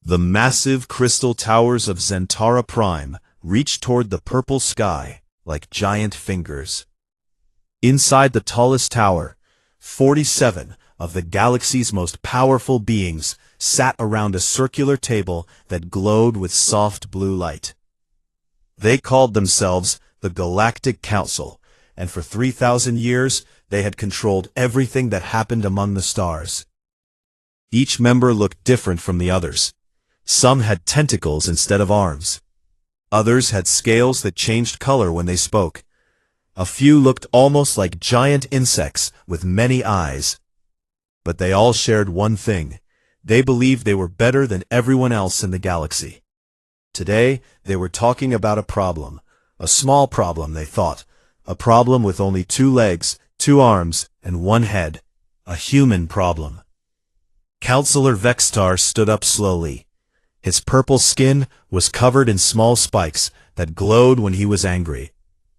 The massive crystal towers of Zentara Prime reached toward the purple sky like giant fingers. Inside the tallest tower, 47 of the galaxy's most powerful beings sat around a circular table that glowed with soft blue light. They called themselves the Galactic Council, and for 3,000 years they had controlled everything that happened among the stars. Each member looked different from the others. Some had tentacles instead of arms. Others had scales that changed color when they spoke. A few looked almost like giant insects with many eyes. But they all shared one thing. They believed they were better than everyone else in the galaxy. Today, they were talking about a problem. A small problem, they thought. A problem with only 2 legs, 2 arms, and 1 head. A human problem. Counselor Vextar stood up slowly. His purple skin was covered in small spikes that glowed when he was angry.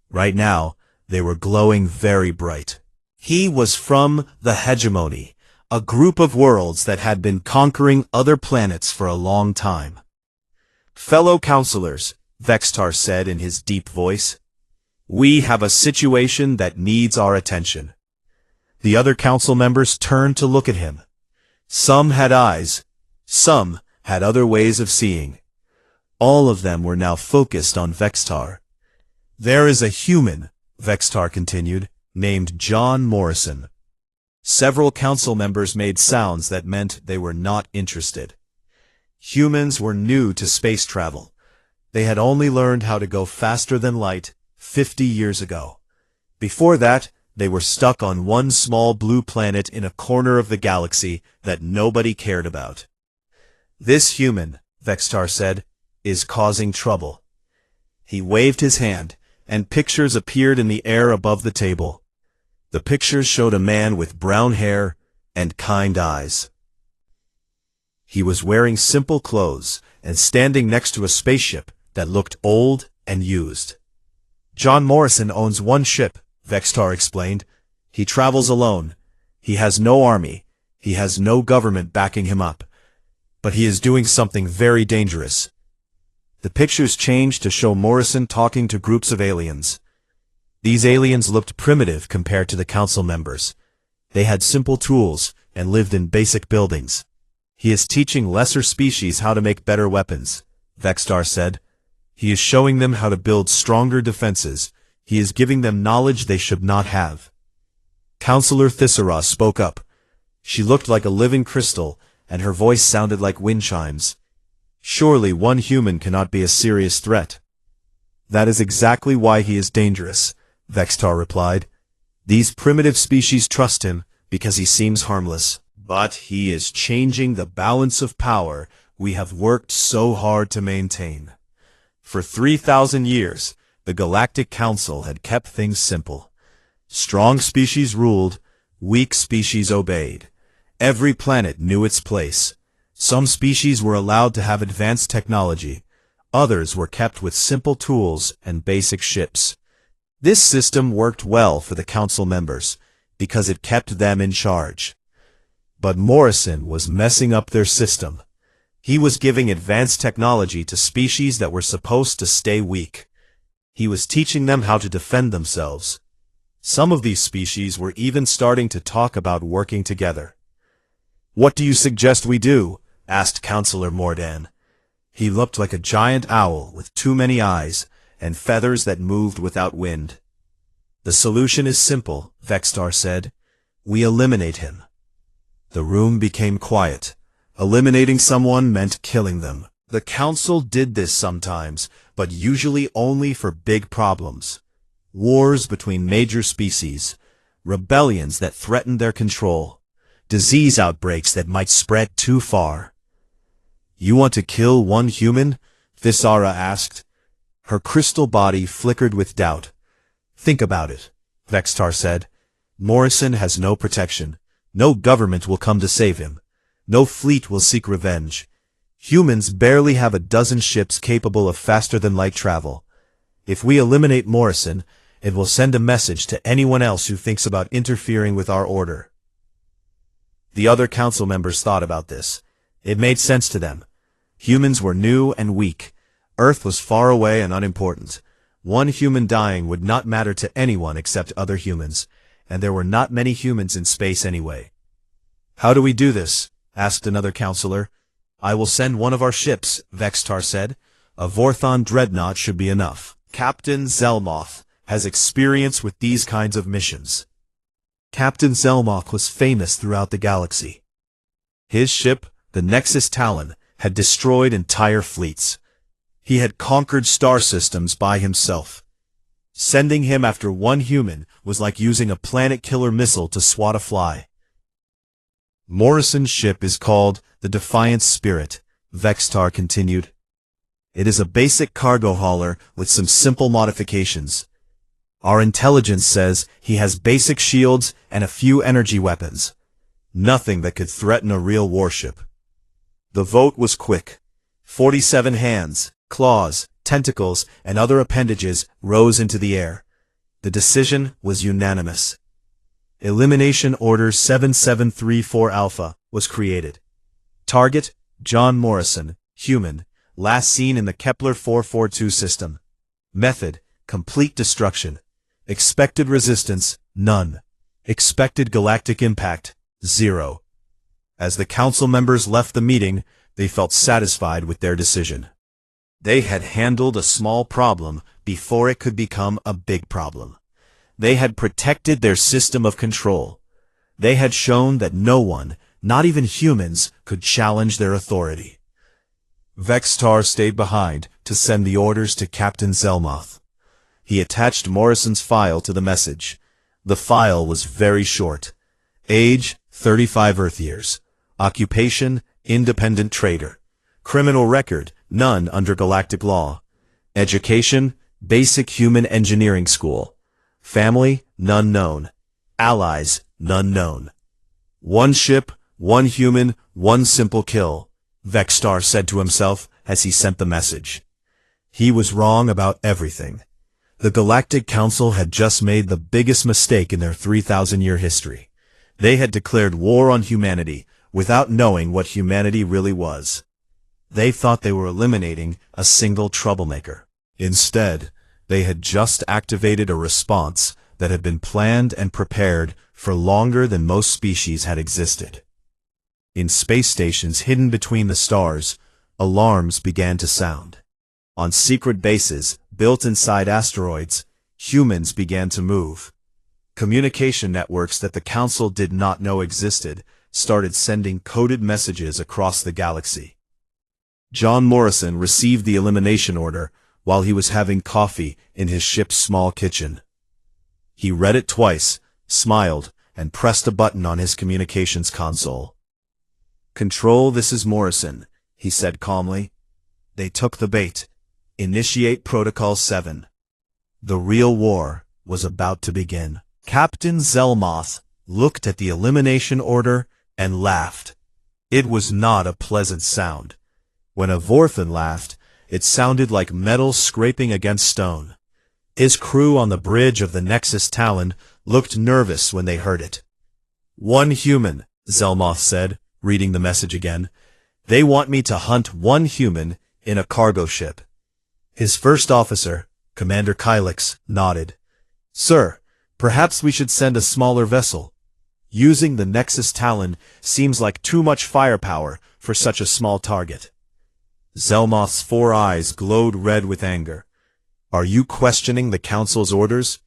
Right now, they were glowing very bright. He was from the Hegemony, a group of worlds that had been conquering other planets for a long time. "Fellow counselors," Vextar said in his deep voice, "we have a situation that needs our attention." The other council members turned to look at him. Some had eyes, some had other ways of seeing. All of them were now focused on Vextar. "There is a human," Vextar continued, "named John Morrison." Several council members made sounds that meant they were not interested. Humans were new to space travel. They had only learned how to go faster than light 50 years ago. Before that, they were stuck on one small blue planet in a corner of the galaxy that nobody cared about. "This human," Vextar said, "is causing trouble." He waved his hand, and pictures appeared in the air above the table. The pictures showed a man with brown hair and kind eyes. He was wearing simple clothes and standing next to a spaceship that looked old and used. "John Morrison owns 1 ship," Vextar explained. "He travels alone. He has no army. He has no government backing him up. But he is doing something very dangerous." The pictures changed to show Morrison talking to groups of aliens. These aliens looked primitive compared to the council members. They had simple tools and lived in basic buildings. "He is teaching lesser species how to make better weapons," Vextar said. "He is showing them how to build stronger defenses. He is giving them knowledge they should not have." Counselor Thisera spoke up. She looked like a living crystal, and her voice sounded like wind chimes. "Surely 1 human cannot be a serious threat." "That is exactly why he is dangerous," Vextar replied. "These primitive species trust him because he seems harmless. But he is changing the balance of power we have worked so hard to maintain." For 3,000 years, the Galactic Council had kept things simple. Strong species ruled, weak species obeyed. Every planet knew its place. Some species were allowed to have advanced technology. Others were kept with simple tools and basic ships. This system worked well for the council members, because it kept them in charge. But Morrison was messing up their system. He was giving advanced technology to species that were supposed to stay weak. He was teaching them how to defend themselves. Some of these species were even starting to talk about working together. "What do you suggest we do?" asked Counselor Mordan. He looked like a giant owl with too many eyes and feathers that moved without wind. "The solution is simple," Vextar said. "We eliminate him." The room became quiet. Eliminating someone meant killing them. The council did this sometimes, but usually only for big problems. Wars between major species, rebellions that threatened their control, disease outbreaks that might spread too far. "You want to kill 1 human?" Thisera asked. Her crystal body flickered with doubt. "Think about it," Vextar said. "Morrison has no protection. No government will come to save him. No fleet will seek revenge. Humans barely have a dozen ships capable of faster-than-light travel. If we eliminate Morrison, it will send a message to anyone else who thinks about interfering with our order." The other council members thought about this. It made sense to them. Humans were new and weak. Earth was far away and unimportant. One human dying would not matter to anyone except other humans, and there were not many humans in space anyway. "How do we do this?" asked another counselor. "I will send one of our ships," Vextar said. "A Vorthon dreadnought should be enough. Captain Zelmoth has experience with these kinds of missions." Captain Zelmoth was famous throughout the galaxy. His ship, the Nexus Talon, had destroyed entire fleets. He had conquered star systems by himself. Sending him after one human was like using a planet-killer missile to swat a fly. "Morrison's ship is called the Defiant Spirit," Vextar continued. "It is a basic cargo hauler with some simple modifications. Our intelligence says he has basic shields and a few energy weapons. Nothing that could threaten a real warship." The vote was quick. 47 hands, claws, tentacles, and other appendages rose into the air. The decision was unanimous. Elimination Order 7734 Alpha was created. Target, John Morrison, human, last seen in the Kepler 442 system. Method, complete destruction. Expected resistance, none. Expected galactic impact, 0. As the council members left the meeting, they felt satisfied with their decision. They had handled a small problem before it could become a big problem. They had protected their system of control. They had shown that no one, not even humans, could challenge their authority. Vextar stayed behind to send the orders to Captain Zelmoth. He attached Morrison's file to the message. The file was very short. Age, 35 Earth years. Occupation, independent trader. Criminal record, none under galactic law. Education, basic human engineering school. Family, none known. Allies, none known. One ship, one human, one simple kill, Vextar said to himself as he sent the message. He was wrong about everything. The Galactic Council had just made the biggest mistake in their 3,000-year history. They had declared war on humanity without knowing what humanity really was. They thought they were eliminating a single troublemaker. Instead, they had just activated a response that had been planned and prepared for longer than most species had existed. In space stations hidden between the stars, alarms began to sound. On secret bases built inside asteroids, humans began to move. Communication networks that the Council did not know existed started sending coded messages across the galaxy. John Morrison received the elimination order while he was having coffee in his ship's small kitchen. He read it twice, smiled, and pressed a button on his communications console. "Control, this is Morrison," he said calmly. They took the bait. Initiate Protocol 7. The real war was about to begin. Captain Zelmoth looked at the elimination order and laughed. It was not a pleasant sound. When a Vorthon laughed, it sounded like metal scraping against stone. His crew on the bridge of the Nexus Talon looked nervous when they heard it. "One human," Zelmoth said, reading the message again. "They want me to hunt one human in a cargo ship." His first officer, Commander Kylix, nodded. "Sir, perhaps we should send a smaller vessel. Using the Nexus Talon seems like too much firepower for such a small target." Zelmoth's 4 eyes glowed red with anger. "Are you questioning the Council's orders?"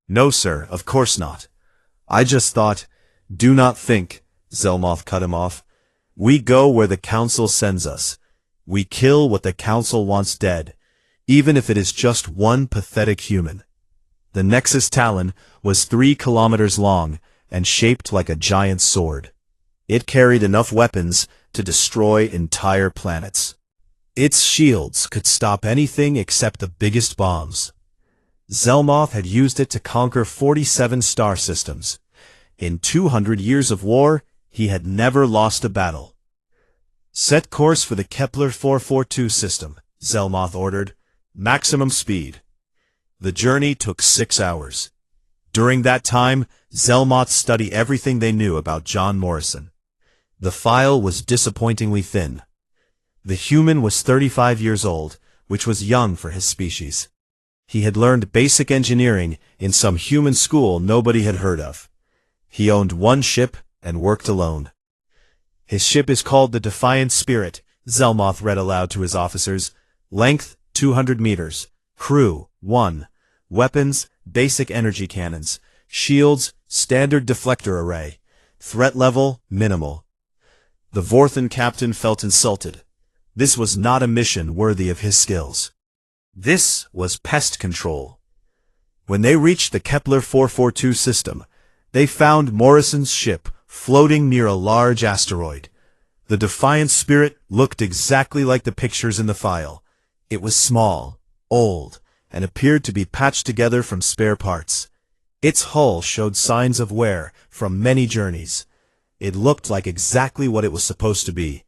"No, sir, of course not. I just thought—" "Do not think," Zelmoth cut him off. "We go where the Council sends us. We kill what the Council wants dead, even if it is just one pathetic human." The Nexus Talon was 3 kilometers long and shaped like a giant sword. It carried enough weapons to destroy entire planets. Its shields could stop anything except the biggest bombs. Zelmoth had used it to conquer 47 star systems. In 200 years of war, he had never lost a battle. "Set course for the Kepler 442 system," Zelmoth ordered. "Maximum speed." The journey took 6 hours. During that time, Zelmoth studied everything they knew about John Morrison. The file was disappointingly thin. The human was 35 years old, which was young for his species. He had learned basic engineering in some human school nobody had heard of. He owned one ship and worked alone. His ship is called the Defiant Spirit, Zelmoth read aloud to his officers. Length, 200 meters. Crew, 1. Weapons, basic energy cannons. Shields, standard deflector array. Threat level, minimal. The Vorthan captain felt insulted. This was not a mission worthy of his skills. This was pest control. When they reached the Kepler 442 system, they found Morrison's ship floating near a large asteroid. The Defiant Spirit looked exactly like the pictures in the file. It was small, old, and appeared to be patched together from spare parts. Its hull showed signs of wear from many journeys. It looked like exactly what it was supposed to be.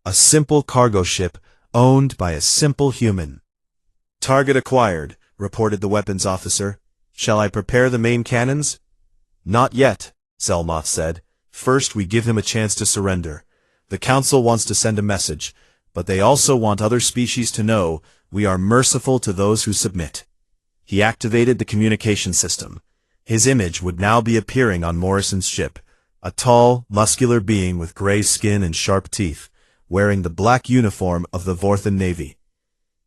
A simple cargo ship owned by a simple human. Target acquired, reported the weapons officer. Shall I prepare the main cannons? Not yet, Zelmoth said. First we give him a chance to surrender. The Council wants to send a message, but they also want other species to know we are merciful to those who submit. He activated the communication system. His image would now be appearing on Morrison's ship, a tall, muscular being with gray skin and sharp teeth, wearing the black uniform of the Vorthan Navy.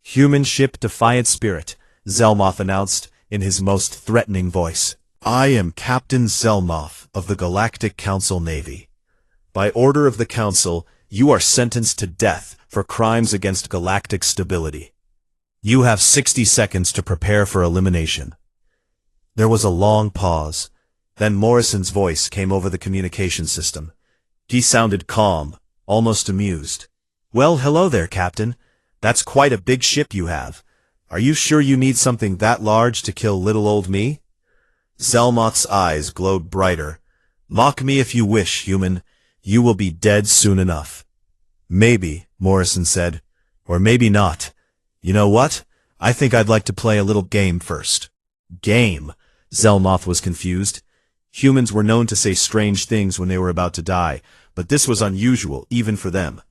Human ship Defiant Spirit, Zelmoth announced in his most threatening voice. I am Captain Zelmoth of the Galactic Council Navy. By order of the Council, you are sentenced to death for crimes against galactic stability. You have 60 seconds to prepare for elimination. There was a long pause. Then Morrison's voice came over the communication system. He sounded calm, almost amused. Well, hello there, Captain. That's quite a big ship you have. Are you sure you need something that large to kill little old me? Zelmoth's eyes glowed brighter. Mock me if you wish, human. You will be dead soon enough. Maybe, Morrison said. Or maybe not. You know what? I think I'd like to play a little game first. Game? Zelmoth was confused. Humans were known to say strange things when they were about to die, but this was unusual even for them.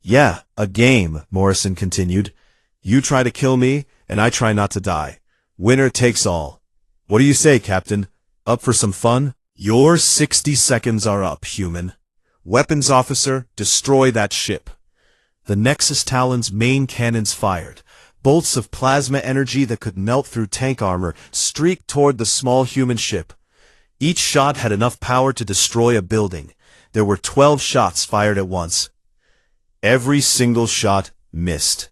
Yeah, a game, Morrison continued. You try to kill me, and I try not to die. Winner takes all. What do you say, Captain? Up for some fun? Your 60 seconds are up, human. Weapons officer, destroy that ship. The Nexus Talon's main cannons fired. Bolts of plasma energy that could melt through tank armor streaked toward the small human ship. Each shot had enough power to destroy a building. There were 12 shots fired at once. Every single shot missed.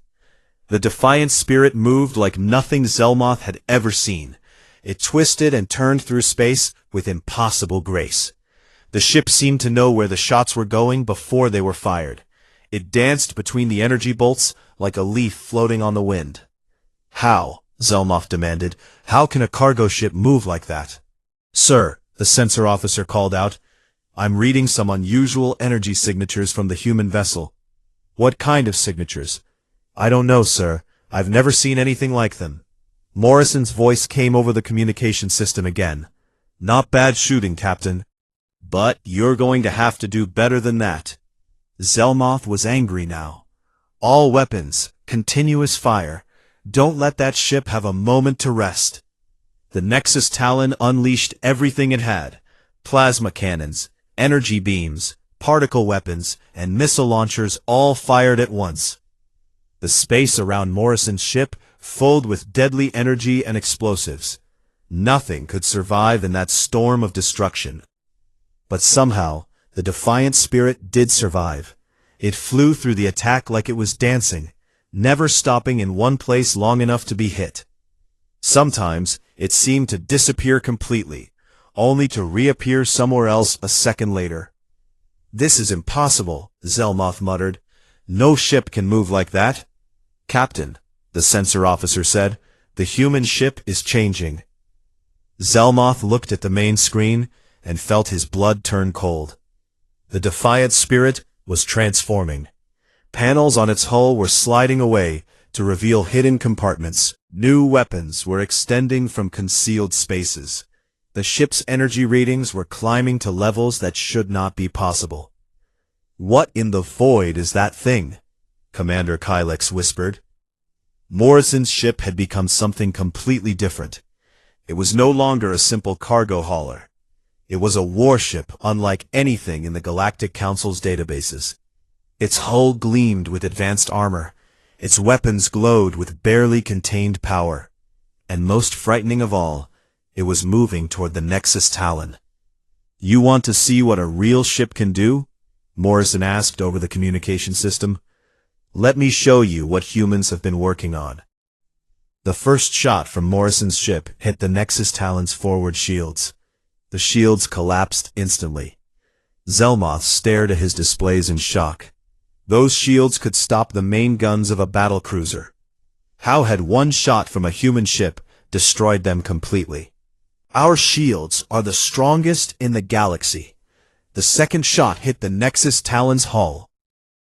The Defiant Spirit moved like nothing Zelmoth had ever seen. It twisted and turned through space with impossible grace. The ship seemed to know where the shots were going before they were fired. It danced between the energy bolts like a leaf floating on the wind. How? Zelmoth demanded. How can a cargo ship move like that? Sir, the sensor officer called out. I'm reading some unusual energy signatures from the human vessel. What kind of signatures? I don't know, sir. I've never seen anything like them. Morrison's voice came over the communication system again. Not bad shooting, Captain. But you're going to have to do better than that. Zelmoth was angry now. All weapons, continuous fire. Don't let that ship have a moment to rest. The Nexus Talon unleashed everything it had. Plasma cannons, energy beams, particle weapons, and missile launchers all fired at once. The space around Morrison's ship filled with deadly energy and explosives. Nothing could survive in that storm of destruction. But somehow, the Defiant Spirit did survive. It flew through the attack like it was dancing, never stopping in one place long enough to be hit. Sometimes, it seemed to disappear completely, only to reappear somewhere else a second later. This is impossible, Zelmoth muttered. No ship can move like that. Captain, the sensor officer said, the human ship is changing. Zelmoth looked at the main screen and felt his blood turn cold. The Defiant Spirit was transforming. Panels on its hull were sliding away to reveal hidden compartments. New weapons were extending from concealed spaces. The ship's energy readings were climbing to levels that should not be possible. What in the void is that thing? Commander Kylix whispered. Morrison's ship had become something completely different. It was no longer a simple cargo hauler. It was a warship unlike anything in the Galactic Council's databases. Its hull gleamed with advanced armor. Its weapons glowed with barely contained power. And most frightening of all, it was moving toward the Nexus Talon. You want to see what a real ship can do? Morrison asked over the communication system. Let me show you what humans have been working on. The first shot from Morrison's ship hit the Nexus Talon's forward shields. The shields collapsed instantly. Zelmoth stared at his displays in shock. Those shields could stop the main guns of a battlecruiser. How had one shot from a human ship destroyed them completely? Our shields are the strongest in the galaxy. The second shot hit the Nexus Talon's hull.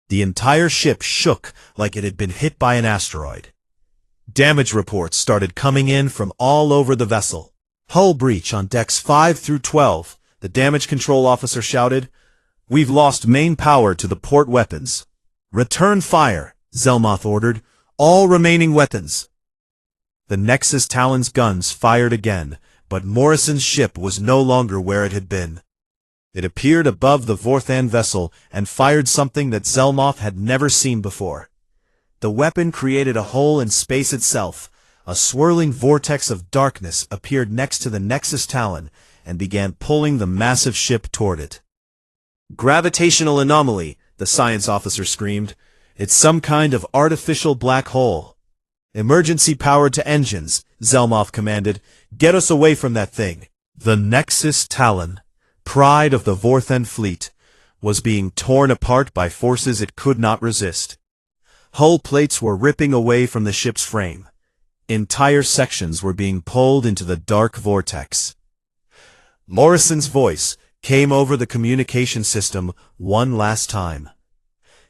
The entire ship shook like it had been hit by an asteroid. Damage reports started coming in from all over the vessel. Hull breach on decks 5 through 12, the damage control officer shouted. We've lost main power to the port weapons. Return fire, Zelmoth ordered. All remaining weapons. The Nexus Talon's guns fired again, but Morrison's ship was no longer where it had been. It appeared above the Vorthan vessel and fired something that Zelmoth had never seen before. The weapon created a hole in space itself. A swirling vortex of darkness appeared next to the Nexus Talon and began pulling the massive ship toward it. Gravitational anomaly, the science officer screamed. It's some kind of artificial black hole. Emergency power to engines, Zelmoth commanded. Get us away from that thing. The Nexus Talon, pride of the Vorthan fleet, was being torn apart by forces it could not resist. Hull plates were ripping away from the ship's frame. Entire sections were being pulled into the dark vortex. Morrison's voice came over the communication system one last time.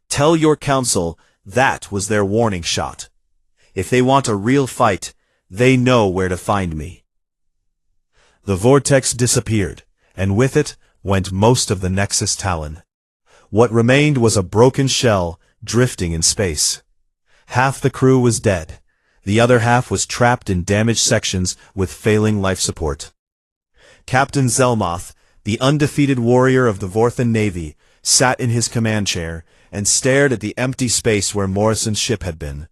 Tell your council that was their warning shot. If they want a real fight, they know where to find me. The vortex disappeared, and with it went most of the Nexus Talon. What remained was a broken shell drifting in space. Half the crew was dead. The other half was trapped in damaged sections with failing life support. Captain Zelmoth, the undefeated warrior of the Vorthan Navy, sat in his command chair and stared at the empty space where Morrison's ship had been.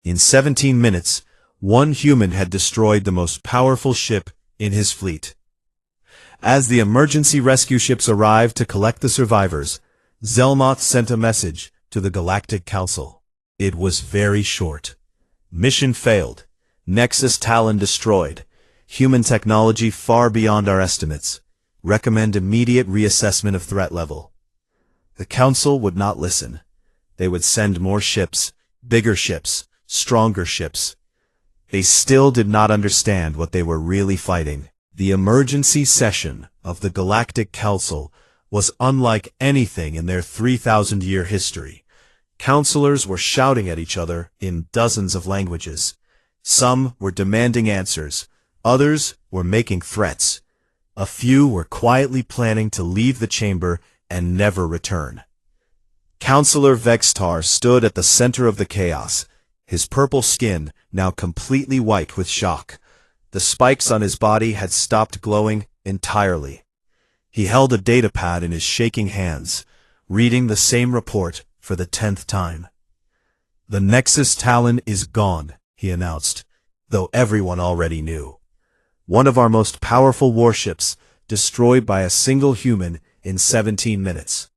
In 17 minutes, one human had destroyed the most powerful ship in his fleet. As the emergency rescue ships arrived to collect the survivors, Zelmoth sent a message to the Galactic Council. It was very short. Mission failed. Nexus Talon destroyed. Human technology far beyond our estimates. Recommend immediate reassessment of threat level. The Council would not listen. They would send more ships, bigger ships, stronger ships. They still did not understand what they were really fighting. The emergency session of the Galactic Council was unlike anything in their 3,000-year history. Counselors were shouting at each other in dozens of languages. Some were demanding answers. Others were making threats. A few were quietly planning to leave the chamber and never return. Counselor Vextar stood at the center of the chaos, his purple skin now completely white with shock. The spikes on his body had stopped glowing entirely. He held a datapad in his shaking hands, reading the same report for the 10th time. The Nexus Talon is gone, he announced, though everyone already knew. One of our most powerful warships, destroyed by a single human in 17 minutes.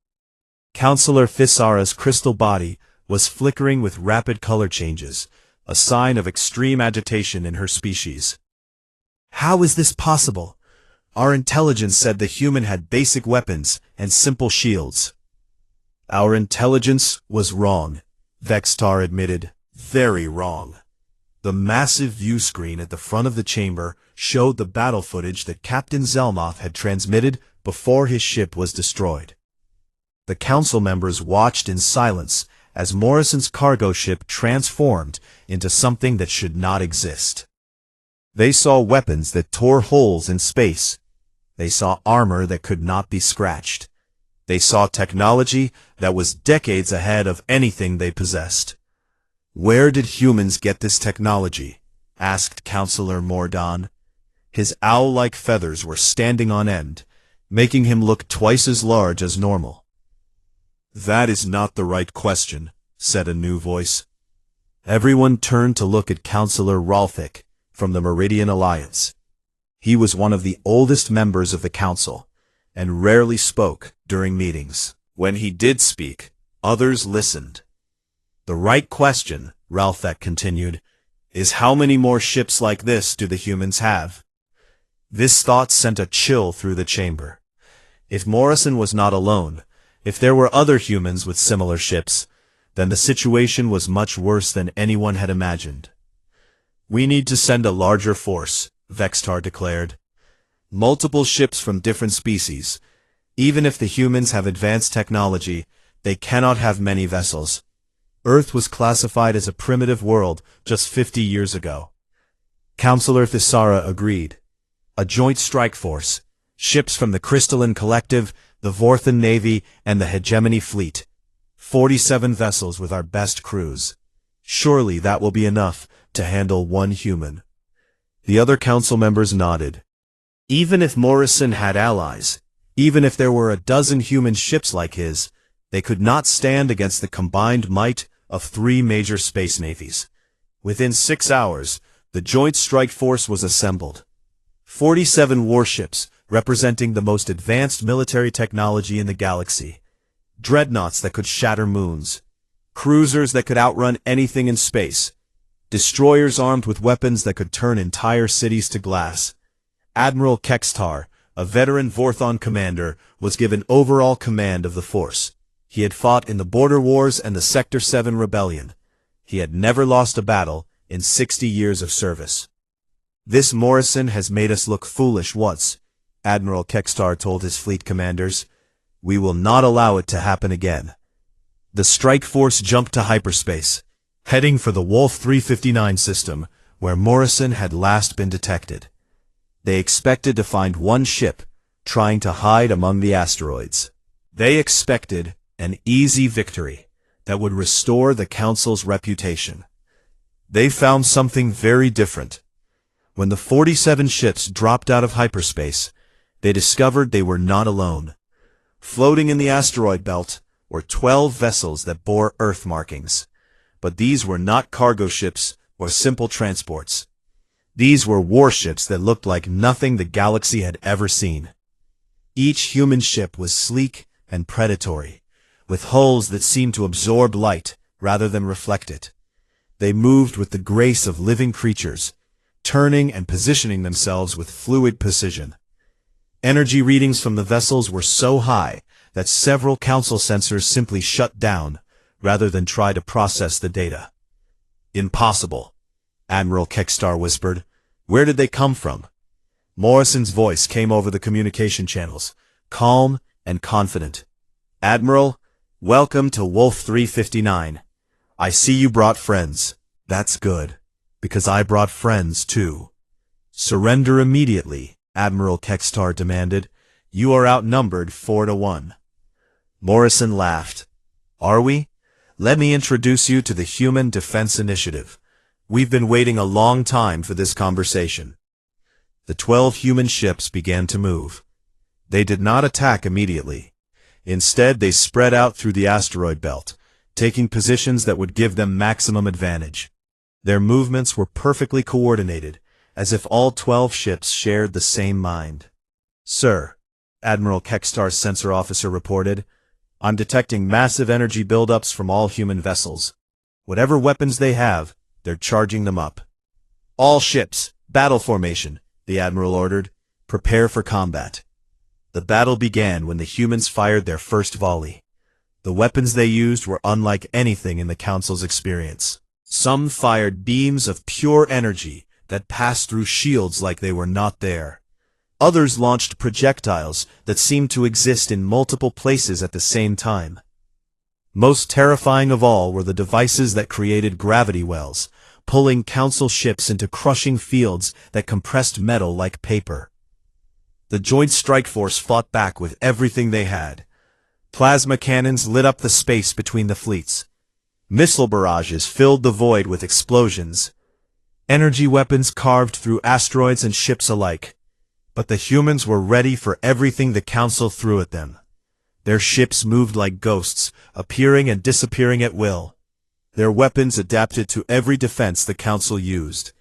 Counselor Fisara's crystal body was flickering with rapid color changes, a sign of extreme agitation in her species. How is this possible? Our intelligence said the human had basic weapons and simple shields. Our intelligence was wrong, Vextar admitted. Very wrong. The massive view screen at the front of the chamber showed the battle footage that Captain Zelmoth had transmitted before his ship was destroyed. The council members watched in silence as Morrison's cargo ship transformed into something that should not exist. They saw weapons that tore holes in space. They saw armor that could not be scratched. They saw technology that was decades ahead of anything they possessed. "Where did humans get this technology?" asked Counselor Morrison. His owl-like feathers were standing on end, making him look twice as large as normal. "That is not the right question," said a new voice. Everyone turned to look at Counselor Ralphic from the Meridian Alliance. He was one of the oldest members of the council, and rarely spoke during meetings. When he did speak, others listened. "The right question," Ralphic continued, "is how many more ships like this do the humans have?" This thought sent a chill through the chamber. If Morrison was not alone, if there were other humans with similar ships, then the situation was much worse than anyone had imagined. "We need to send a larger force," Vextar declared. "Multiple ships from different species. Even if the humans have advanced technology, they cannot have many vessels. Earth was classified as a primitive world just 50 years ago." Counselor Thisara agreed. "A joint strike force, ships from the Crystalline Collective, the Vorthan Navy, and the Hegemony Fleet. 47 vessels with our best crews. Surely that will be enough to handle one human." The other council members nodded. Even if Morrison had allies, even if there were a dozen human ships like his, they could not stand against the combined might of 3 major space navies. Within 6 hours, the Joint Strike Force was assembled. 47 warships, representing the most advanced military technology in the galaxy. Dreadnoughts that could shatter moons. Cruisers that could outrun anything in space. Destroyers armed with weapons that could turn entire cities to glass. Admiral Kextar, a veteran Vorthon commander, was given overall command of the force. He had fought in the Border Wars and the Sector 7 Rebellion. He had never lost a battle in 60 years of service. "This Morrison has made us look foolish once," Admiral Kextar told his fleet commanders. "We will not allow it to happen again." The strike force jumped to hyperspace, heading for the Wolf 359 system, where Morrison had last been detected. They expected to find one ship, trying to hide among the asteroids. They expected an easy victory that would restore the Council's reputation. They found something very different. When the 47 ships dropped out of hyperspace, they discovered they were not alone. Floating in the asteroid belt were 12 vessels that bore Earth markings. But these were not cargo ships or simple transports. These were warships that looked like nothing the galaxy had ever seen. Each human ship was sleek and predatory, with hulls that seemed to absorb light rather than reflect it. They moved with the grace of living creatures, turning and positioning themselves with fluid precision. Energy readings from the vessels were so high that several council sensors simply shut down rather than try to process the data. "Impossible," Admiral Kextar whispered. "Where did they come from?" Morrison's voice came over the communication channels, calm and confident. "Admiral, welcome to Wolf 359. I see you brought friends. That's good, because I brought friends too." "Surrender immediately," Admiral Kextar demanded. "You are outnumbered 4-1. Morrison laughed. "Are we? Let me introduce you to the Human Defense Initiative. We've been waiting a long time for this conversation." The 12 human ships began to move. They did not attack immediately. Instead, they spread out through the asteroid belt, taking positions that would give them maximum advantage. Their movements were perfectly coordinated, as if all 12 ships shared the same mind. "Sir," Admiral Kextar's sensor officer reported, "I'm detecting massive energy buildups from all human vessels. Whatever weapons they have, they're charging them up." "All ships, battle formation," the Admiral ordered. "Prepare for combat." The battle began when the humans fired their first volley. The weapons they used were unlike anything in the Council's experience. Some fired beams of pure energy that passed through shields like they were not there. Others launched projectiles that seemed to exist in multiple places at the same time. Most terrifying of all were the devices that created gravity wells, pulling Council ships into crushing fields that compressed metal like paper. The Joint Strike Force fought back with everything they had. Plasma cannons lit up the space between the fleets. Missile barrages filled the void with explosions. Energy weapons carved through asteroids and ships alike. But the humans were ready for everything the Council threw at them. Their ships moved like ghosts, appearing and disappearing at will. Their weapons adapted to every defense the Council used.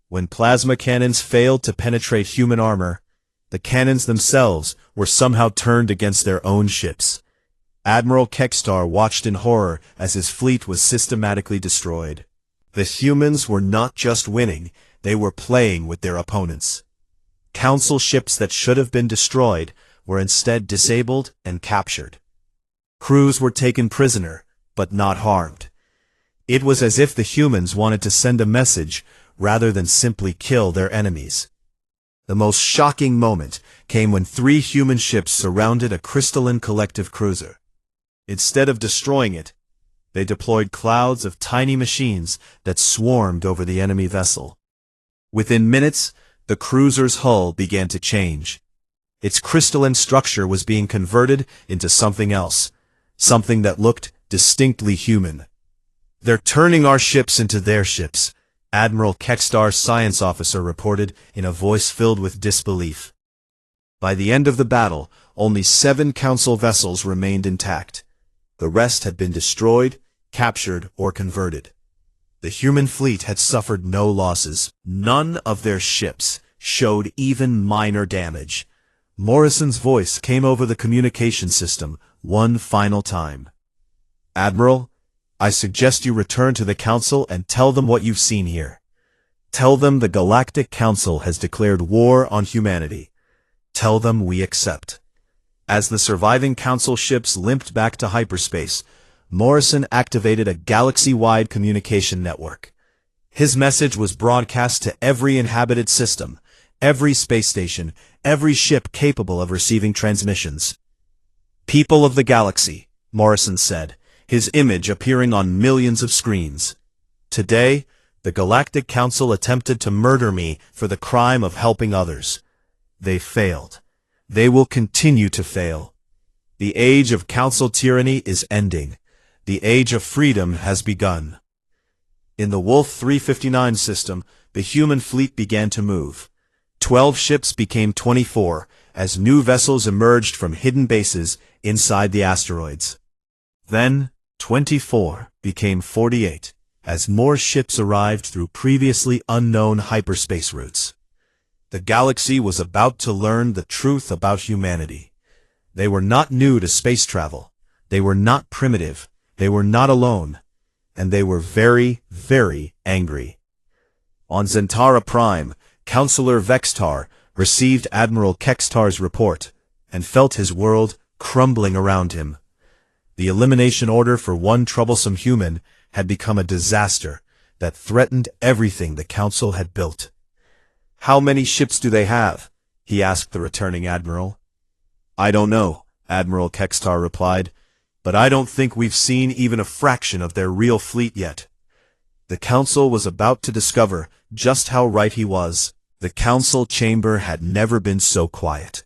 When plasma cannons failed to penetrate human armor, the cannons themselves were somehow turned against their own ships. Admiral Kextar watched in horror as his fleet was systematically destroyed. The humans were not just winning, they were playing with their opponents. Council ships that should have been destroyed were instead disabled and captured. Crews were taken prisoner, but not harmed. It was as if the humans wanted to send a message rather than simply kill their enemies. The most shocking moment came when 3 human ships surrounded a crystalline collective cruiser. Instead of destroying it, they deployed clouds of tiny machines that swarmed over the enemy vessel. Within minutes, the cruiser's hull began to change. Its crystalline structure was being converted into something else, something that looked distinctly human. "They're turning our ships into their ships," Admiral Kextar's science officer reported in a voice filled with disbelief. By the end of the battle, only 7 Council vessels remained intact. The rest had been destroyed, captured, or converted. The human fleet had suffered no losses. None of their ships showed even minor damage. Morrison's voice came over the communication system one final time. "Admiral, I suggest you return to the Council and tell them what you've seen here. Tell them the Galactic Council has declared war on humanity. Tell them we accept." As the surviving Council ships limped back to hyperspace, Morrison activated a galaxy-wide communication network. His message was broadcast to every inhabited system, every space station, every ship capable of receiving transmissions. "People of the galaxy," Morrison said, his image appearing on millions of screens. "Today, the Galactic Council attempted to murder me for the crime of helping others. They failed. They will continue to fail. The age of Council tyranny is ending. The age of freedom has begun." In the Wolf 359 system, the human fleet began to move. 12 ships became 24, as new vessels emerged from hidden bases inside the asteroids. Then, 24 became 48, as more ships arrived through previously unknown hyperspace routes. The galaxy was about to learn the truth about humanity. They were not new to space travel. They were not primitive. They were not alone. And they were very, very angry. On Zentara Prime, Counselor Vextar received Admiral Kextar's report and felt his world crumbling around him. The elimination order for one troublesome human had become a disaster that threatened everything the Council had built. "How many ships do they have?" he asked the returning admiral. "I don't know," Admiral Kextar replied, "but I don't think we've seen even a fraction of their real fleet yet." The Council was about to discover just how right he was. The Council chamber had never been so quiet.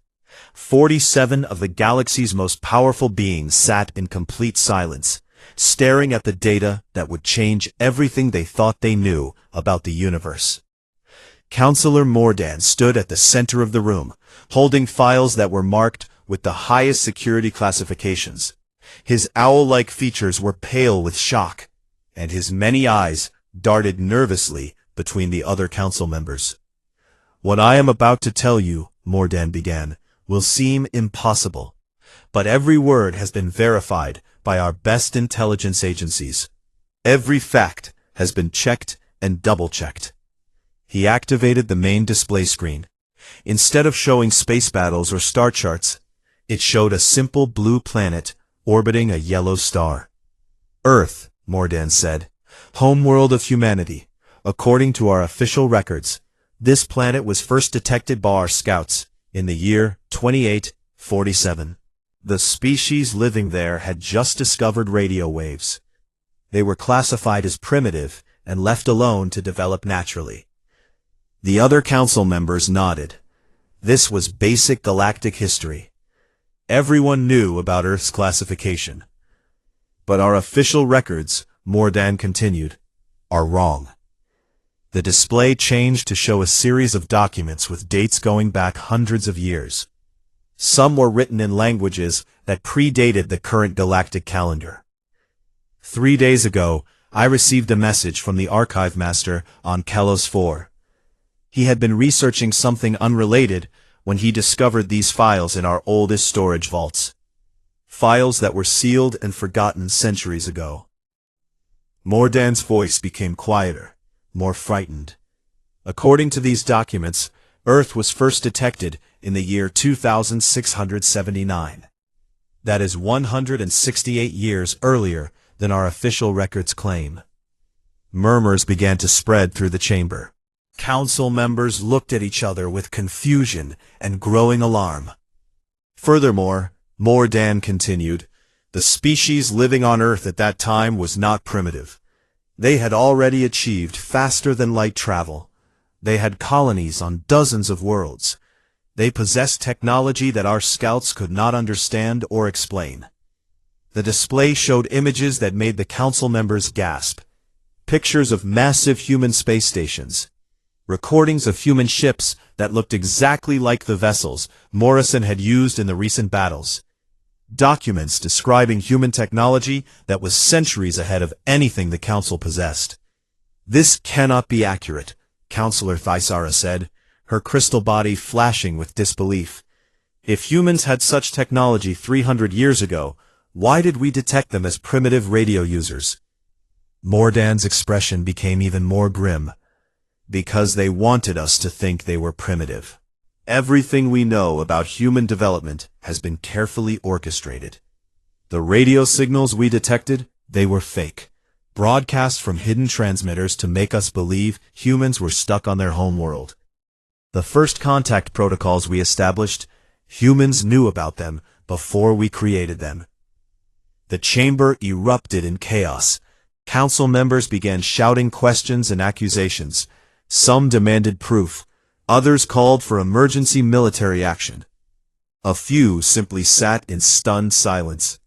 47 of the galaxy's most powerful beings sat in complete silence, staring at the data that would change everything they thought they knew about the universe. Counselor Mordan stood at the center of the room, holding files that were marked with the highest security classifications. His owl-like features were pale with shock, and his many eyes darted nervously between the other council members. "What I am about to tell you," Mordan began, "will seem impossible, but every word has been verified by our best intelligence agencies. Every fact has been checked and double-checked." He activated the main display screen. Instead of showing space battles or star charts, it showed a simple blue planet orbiting a yellow star. "Earth," Mordan said, "homeworld of humanity. According to our official records, this planet was first detected by our scouts in the year 2847. The species living there had just discovered radio waves. They were classified as primitive and left alone to develop naturally." The other council members nodded. This was basic galactic history. Everyone knew about Earth's classification. But our official records, Morrison continued, are wrong. The display changed to show a series of documents with dates going back hundreds of years. Some were written in languages that predated the current galactic calendar. 3 days ago, I received a message from the archive master on Kalos 4. He had been researching something unrelated when he discovered these files in our oldest storage vaults. Files that were sealed and forgotten centuries ago. Mordahn's voice became quieter, more frightened. According to these documents, Earth was first detected in the year 2679. That is 168 years earlier than our official records claim. Murmurs began to spread through the chamber. Council members looked at each other with confusion and growing alarm. Furthermore, Morrison continued, the species living on Earth at that time was not primitive. They had already achieved faster-than-light travel. They had colonies on dozens of worlds. They possessed technology that our scouts could not understand or explain. The display showed images that made the council members gasp. Pictures of massive human space stations. Recordings of human ships that looked exactly like the vessels Morrison had used in the recent battles. Documents describing human technology that was centuries ahead of anything the council possessed. This cannot be accurate, Councillor Thisara said, her crystal body flashing with disbelief. If humans had such technology 300 years ago, why did we detect them as primitive radio users? Mordahn's expression became even more grim. Because they wanted us to think they were primitive. Everything we know about human development has been carefully orchestrated. The radio signals we detected, they were fake. Broadcast from hidden transmitters to make us believe humans were stuck on their home world. The first contact protocols we established, humans knew about them before we created them. The chamber erupted in chaos. Council members began shouting questions and accusations. Some demanded proof. Others called for emergency military action. A few simply sat in stunned silence.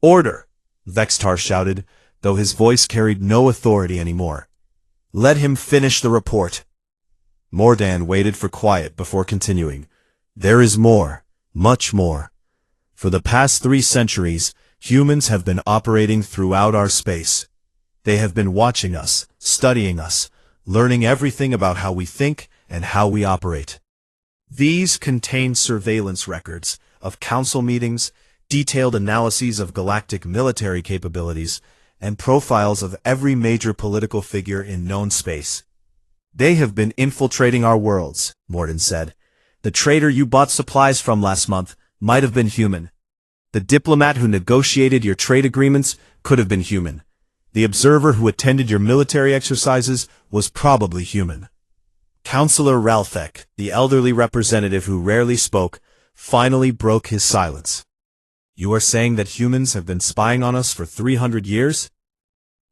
Order! Vextar shouted, though his voice carried no authority anymore. Let him finish the report. Morrison waited for quiet before continuing. There is more, much more. For the past 3 centuries, humans have been operating throughout our space. They have been watching us, studying us, learning everything about how we think and how we operate. These contain surveillance records of council meetings, detailed analyses of galactic military capabilities, and profiles of every major political figure in known space. They have been infiltrating our worlds, Morrison said. The trader you bought supplies from last month might have been human. The diplomat who negotiated your trade agreements could have been human. The observer who attended your military exercises was probably human. Councillor Ralphek, the elderly representative who rarely spoke, finally broke his silence. You are saying that humans have been spying on us for 300 years?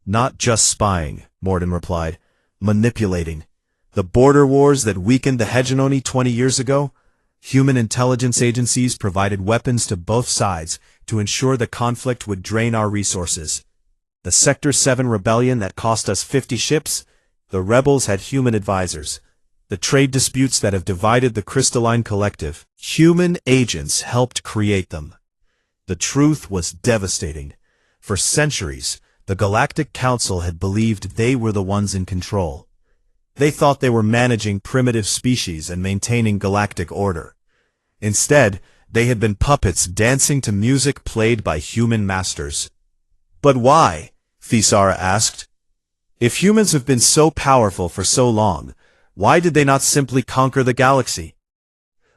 Not just spying, Morrison replied. Manipulating. The border wars that weakened the hegemony 20 years ago? Human intelligence agencies provided weapons to both sides to ensure the conflict would drain our resources. The Sector 7 rebellion that cost us 50 ships? The rebels had human advisors. The trade disputes that have divided the Crystalline Collective, human agents helped create them. The truth was devastating. For centuries, the Galactic Council had believed they were the ones in control. They thought they were managing primitive species and maintaining galactic order. Instead, they had been puppets dancing to music played by human masters. But why? Thisara asked. If humans have been so powerful for so long, why did they not simply conquer the galaxy?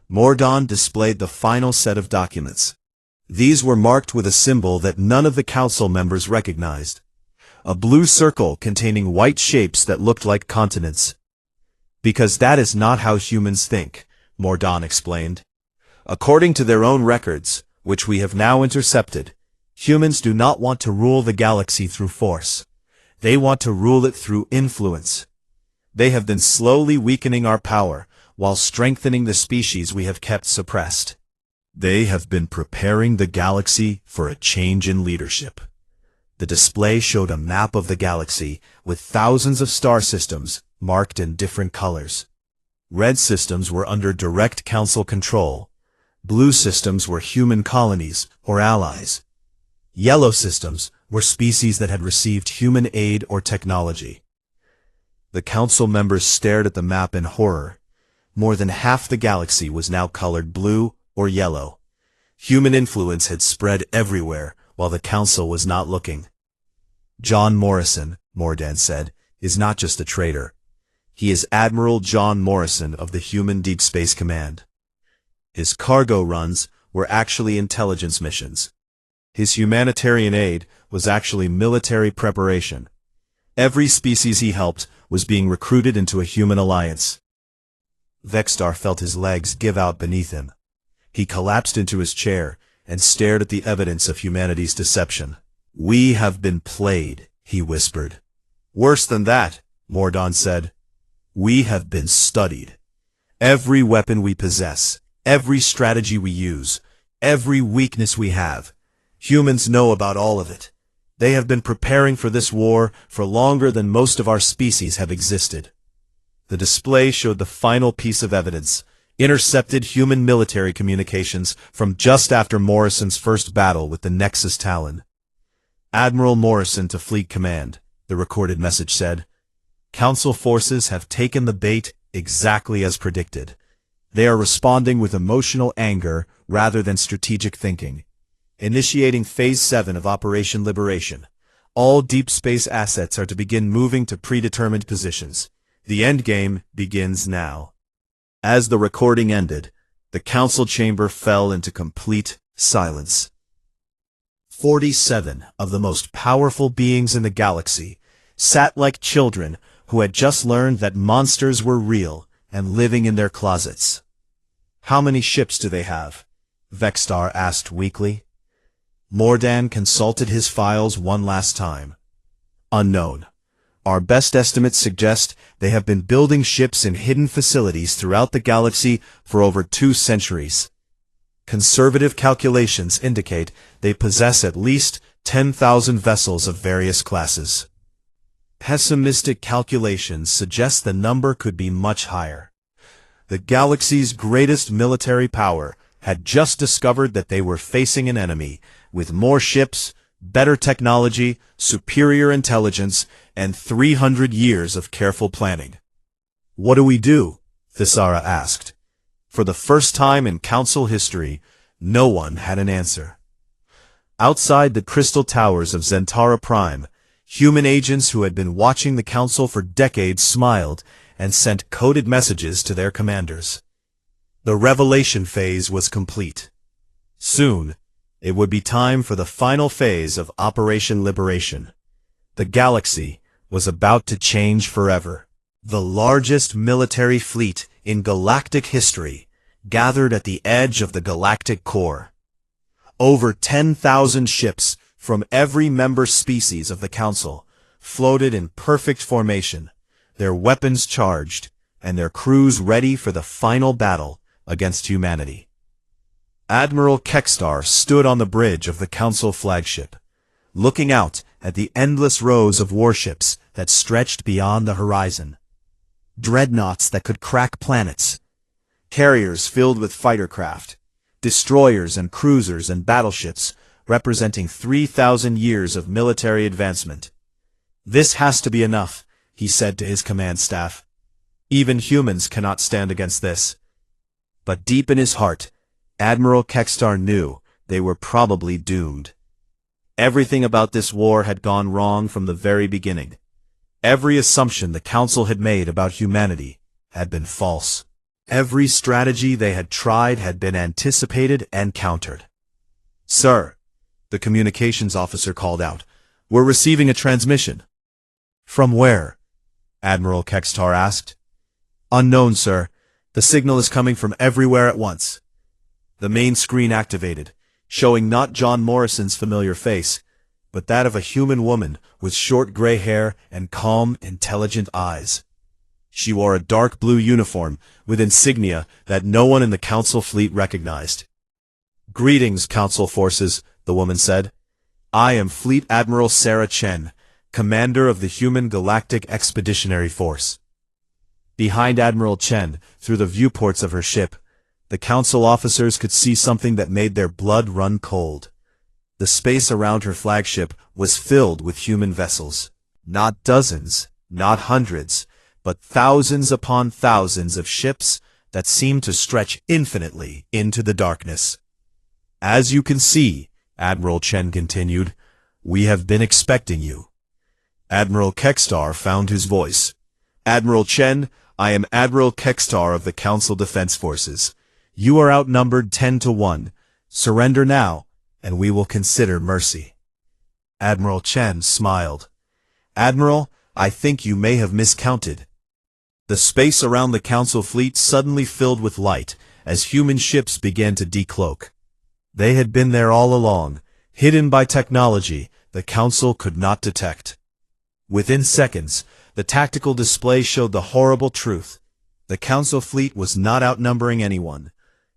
Morrison displayed the final set of documents. These were marked with a symbol that none of the council members recognized. A blue circle containing white shapes that looked like continents. Because that is not how humans think, Morrison explained. According to their own records, which we have now intercepted, humans do not want to rule the galaxy through force. They want to rule it through influence. They have been slowly weakening our power, while strengthening the species we have kept suppressed. They have been preparing the galaxy for a change in leadership. The display showed a map of the galaxy with thousands of star systems marked in different colors. Red systems were under direct council control. Blue systems were human colonies or allies. Yellow systems were species that had received human aid or technology. The council members stared at the map in horror. More than half the galaxy was now colored blue or yellow. Human influence had spread everywhere while the council was not looking. John Morrison, Mordan said, is not just a traitor. He is Admiral John Morrison of the Human Deep Space Command. His cargo runs were actually intelligence missions. His humanitarian aid was actually military preparation. Every species he helped was being recruited into a human alliance. Vexstar felt his legs give out beneath him. He collapsed into his chair and stared at the evidence of humanity's deception. "We have been played," he whispered. "Worse than that," Mordan said. "We have been studied. Every weapon we possess, every strategy we use, every weakness we have. Humans know about all of it. They have been preparing for this war for longer than most of our species have existed." The display showed the final piece of evidence, intercepted human military communications from just after Morrison's first battle with the Nexus Talon. "Admiral Morrison to Fleet Command," the recorded message said. "Council forces have taken the bait exactly as predicted. They are responding with emotional anger rather than strategic thinking. Initiating Phase 7 of Operation Liberation. All deep space assets are to begin moving to predetermined positions. The endgame begins now." As the recording ended, the council chamber fell into complete silence. 47 of the most powerful beings in the galaxy sat like children who had just learned that monsters were real and living in their closets. "How many ships do they have?" Vexstar asked weakly. Mordan consulted his files one last time. "Unknown. Our best estimates suggest they have been building ships in hidden facilities throughout the galaxy for over 2 centuries. Conservative calculations indicate they possess at least 10,000 vessels of various classes. Pessimistic calculations suggest the number could be much higher. The galaxy's greatest military power had just discovered that they were facing an enemy with more ships, better technology, superior intelligence, and 300 years of careful planning. "What do we do?" Thisara asked. For the first time in council history, no one had an answer. Outside the crystal towers of Zentara Prime, human agents who had been watching the council for decades smiled and sent coded messages to their commanders. The revelation phase was complete. Soon, it would be time for the final phase of Operation Liberation. The galaxy was about to change forever. The largest military fleet in galactic history gathered at the edge of the galactic core. Over 10,000 ships from every member species of the Council floated in perfect formation, their weapons charged, and their crews ready for the final battle against humanity. Admiral Kekstar stood on the bridge of the Council flagship, looking out at the endless rows of warships that stretched beyond the horizon. Dreadnoughts that could crack planets, carriers filled with fighter craft, destroyers and cruisers and battleships representing 3,000 years of military advancement. "This has to be enough," he said to his command staff. "Even humans cannot stand against this." But deep in his heart, Admiral Kekstar knew they were probably doomed. Everything about this war had gone wrong from the very beginning. Every assumption the Council had made about humanity had been false. Every strategy they had tried had been anticipated and countered. "Sir," the communications officer called out, "we're receiving a transmission." "From where?" Admiral Kekstar asked. "Unknown, sir. The signal is coming from everywhere at once." The main screen activated, showing not John Morrison's familiar face, but that of a human woman with short gray hair and calm, intelligent eyes. She wore a dark blue uniform with insignia that no one in the Council fleet recognized. Greetings, Council Forces, the woman said. I am Fleet Admiral Sarah Chen, commander of the Human Galactic Expeditionary Force. Behind Admiral Chen, through the viewports of her ship, the Council officers could see something that made their blood run cold. The space around her flagship was filled with human vessels. Not dozens, not hundreds, but thousands upon thousands of ships that seemed to stretch infinitely into the darkness. As you can see, Admiral Chen continued, we have been expecting you. Admiral Kekstar found his voice. Admiral Chen, I am Admiral Kekstar of the Council Defense Forces. You are outnumbered 10-1. Surrender now, and we will consider mercy. Admiral Chen smiled. Admiral, I think you may have miscounted. The space around the Council fleet suddenly filled with light as human ships began to decloak. They had been there all along, hidden by technology the Council could not detect. Within seconds, the tactical display showed the horrible truth. The Council fleet was not outnumbering anyone.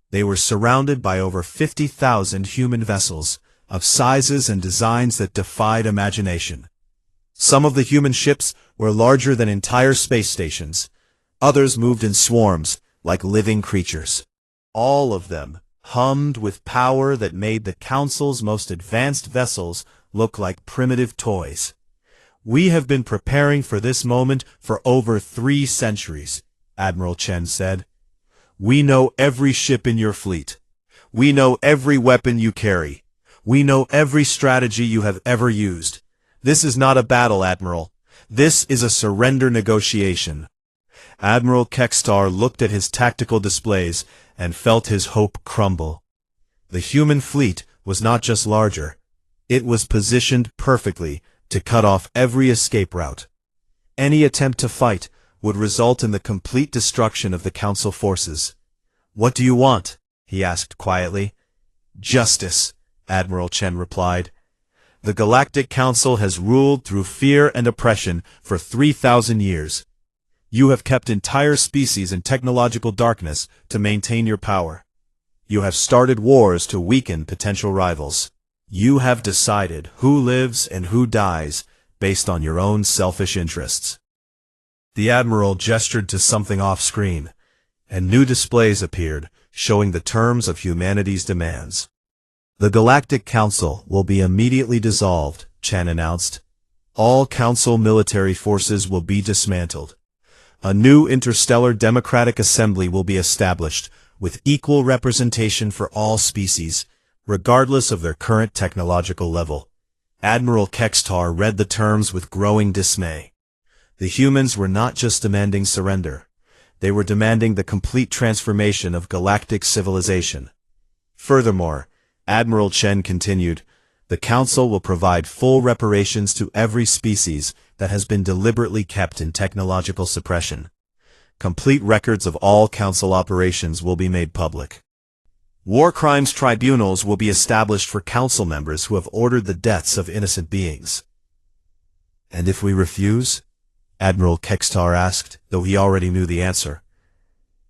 They were surrounded by over 50,000 human vessels, of sizes and designs that defied imagination. Some of the human ships were larger than entire space stations. Others moved in swarms, like living creatures. All of them hummed with power that made the Council's most advanced vessels look like primitive toys. We have been preparing for this moment for over 3 centuries, Admiral Chen said. We know every ship in your fleet. We know every weapon you carry. We know every strategy you have ever used. This is not a battle, Admiral. This is a surrender negotiation. Admiral Kekstar looked at his tactical displays and felt his hope crumble. The human fleet was not just larger. It was positioned perfectly to cut off every escape route. Any attempt to fight would result in the complete destruction of the Council forces. What do you want? He asked quietly. Justice, Admiral Chen replied. The Galactic Council has ruled through fear and oppression for 3,000 years. You have kept entire species in technological darkness to maintain your power. You have started wars to weaken potential rivals. You have decided who lives and who dies based on your own selfish interests. The Admiral gestured to something off-screen, and new displays appeared, showing the terms of humanity's demands. The Galactic Council will be immediately dissolved, Chen announced. All Council military forces will be dismantled. A new interstellar democratic assembly will be established, with equal representation for all species, regardless of their current technological level. Admiral Kekstar read the terms with growing dismay. The humans were not just demanding surrender. They were demanding the complete transformation of galactic civilization. Furthermore, Admiral Chen continued, the Council will provide full reparations to every species that has been deliberately kept in technological suppression. Complete records of all Council operations will be made public. War crimes tribunals will be established for Council members who have ordered the deaths of innocent beings. And if we refuse? Admiral Kekstar asked, though he already knew the answer.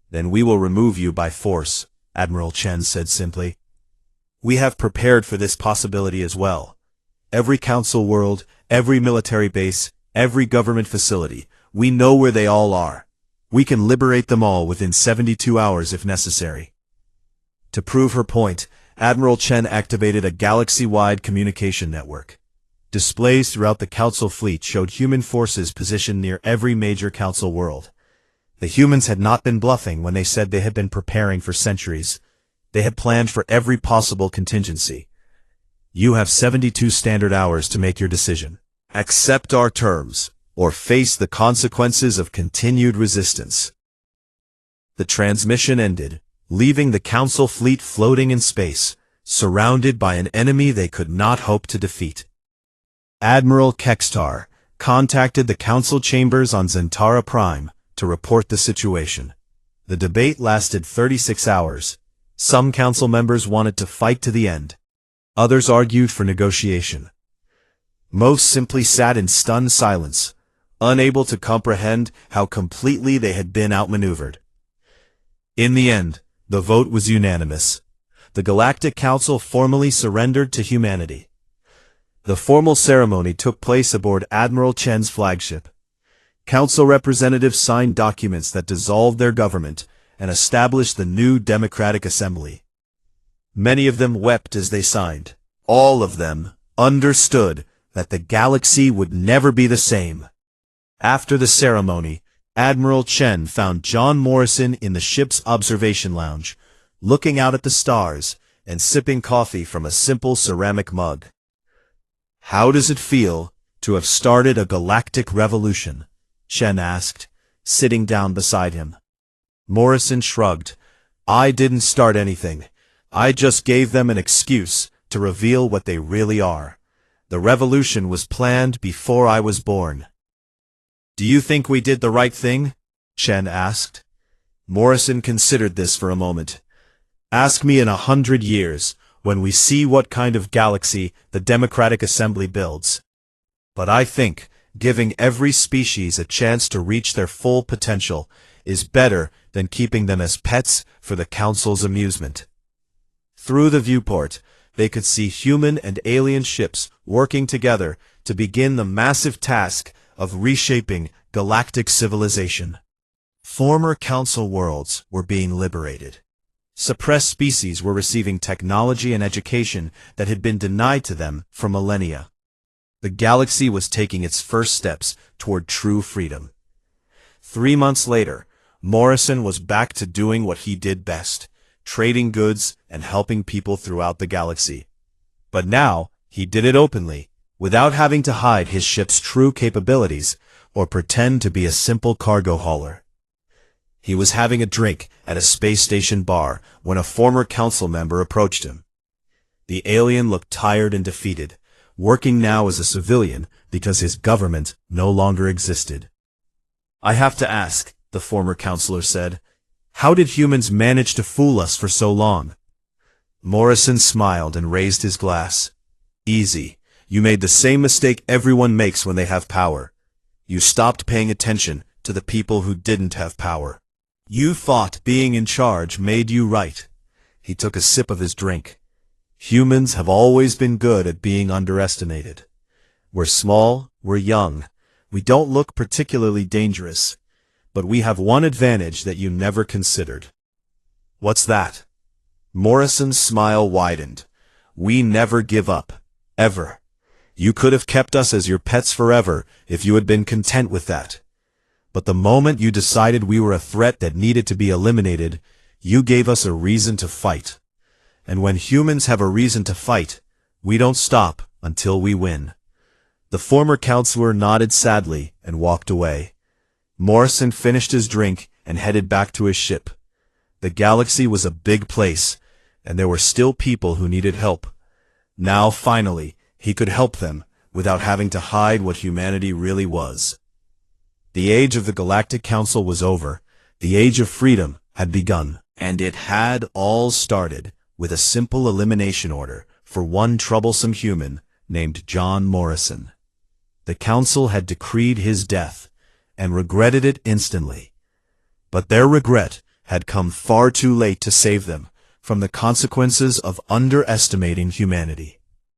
Then we will remove you by force, Admiral Chen said simply. We have prepared for this possibility as well. Every Council world, every military base, every government facility, we know where they all are. We can liberate them all within 72 hours if necessary. To prove her point, Admiral Chen activated a galaxy-wide communication network. Displays throughout the Council fleet showed human forces positioned near every major Council world. The humans had not been bluffing when they said they had been preparing for centuries. They had planned for every possible contingency. You have 72 standard hours to make your decision. Accept our terms, or face the consequences of continued resistance. The transmission ended, leaving the Council fleet floating in space, surrounded by an enemy they could not hope to defeat. Admiral Kekstar contacted the Council chambers on Zentara Prime to report the situation. The debate lasted 36 hours. Some Council members wanted to fight to the end. Others argued for negotiation. Most simply sat in stunned silence, unable to comprehend how completely they had been outmaneuvered. In the end, the vote was unanimous. the Galactic Council formally surrendered to humanity. The formal ceremony took place aboard Admiral Chen's flagship. Council representatives signed documents that dissolved their government and established the new Democratic Assembly. Many of them wept as they signed. All of them understood that the galaxy would never be the same. After the ceremony, Admiral Chen found John Morrison in the ship's observation lounge, looking out at the stars and sipping coffee from a simple ceramic mug. "How does it feel to have started a galactic revolution?" Chen asked, sitting down beside him. Morrison shrugged. "I didn't start anything. I just gave them an excuse to reveal what they really are. The revolution was planned before I was born." "Do you think we did the right thing?" Chen asked. Morrison considered this for a moment. "Ask me in 100 years, when we see what kind of galaxy the Democratic Assembly builds. But I think giving every species a chance to reach their full potential is better than keeping them as pets for the Council's amusement." Through the viewport, they could see human and alien ships working together to begin the massive task of reshaping galactic civilization. Former Council worlds were being liberated. Suppressed species were receiving technology and education that had been denied to them for millennia. The galaxy was taking its first steps toward true freedom. 3 months later, Morrison was back to doing what he did best, trading goods and helping people throughout the galaxy. But now, he did it openly, without having to hide his ship's true capabilities or pretend to be a simple cargo hauler. He was having a drink at a space station bar when a former council member approached him. The alien looked tired and defeated, working now as a civilian because his government no longer existed. "I have to ask," the former counselor said, "how did humans manage to fool us for so long?" Morrison smiled and raised his glass. "Easy. You made the same mistake everyone makes when they have power. You stopped paying attention to the people who didn't have power. You thought being in charge made you right." He took a sip of his drink. "Humans have always been good at being underestimated. We're small, we're young, we don't look particularly dangerous, but we have one advantage that you never considered." "What's that?" Morrison's smile widened. "We never give up. Ever. You could have kept us as your pets forever if you had been content with that. But the moment you decided we were a threat that needed to be eliminated, you gave us a reason to fight. And when humans have a reason to fight, we don't stop until we win." The former counselor nodded sadly and walked away. Morrison finished his drink and headed back to his ship. The galaxy was a big place, and there were still people who needed help. Now, finally, he could help them without having to hide what humanity really was. The age of the Galactic Council was over. The age of freedom had begun. And it had all started with a simple elimination order for one troublesome human named John Morrison. The Council had decreed his death and regretted it instantly. But their regret had come far too late to save them from the consequences of underestimating humanity.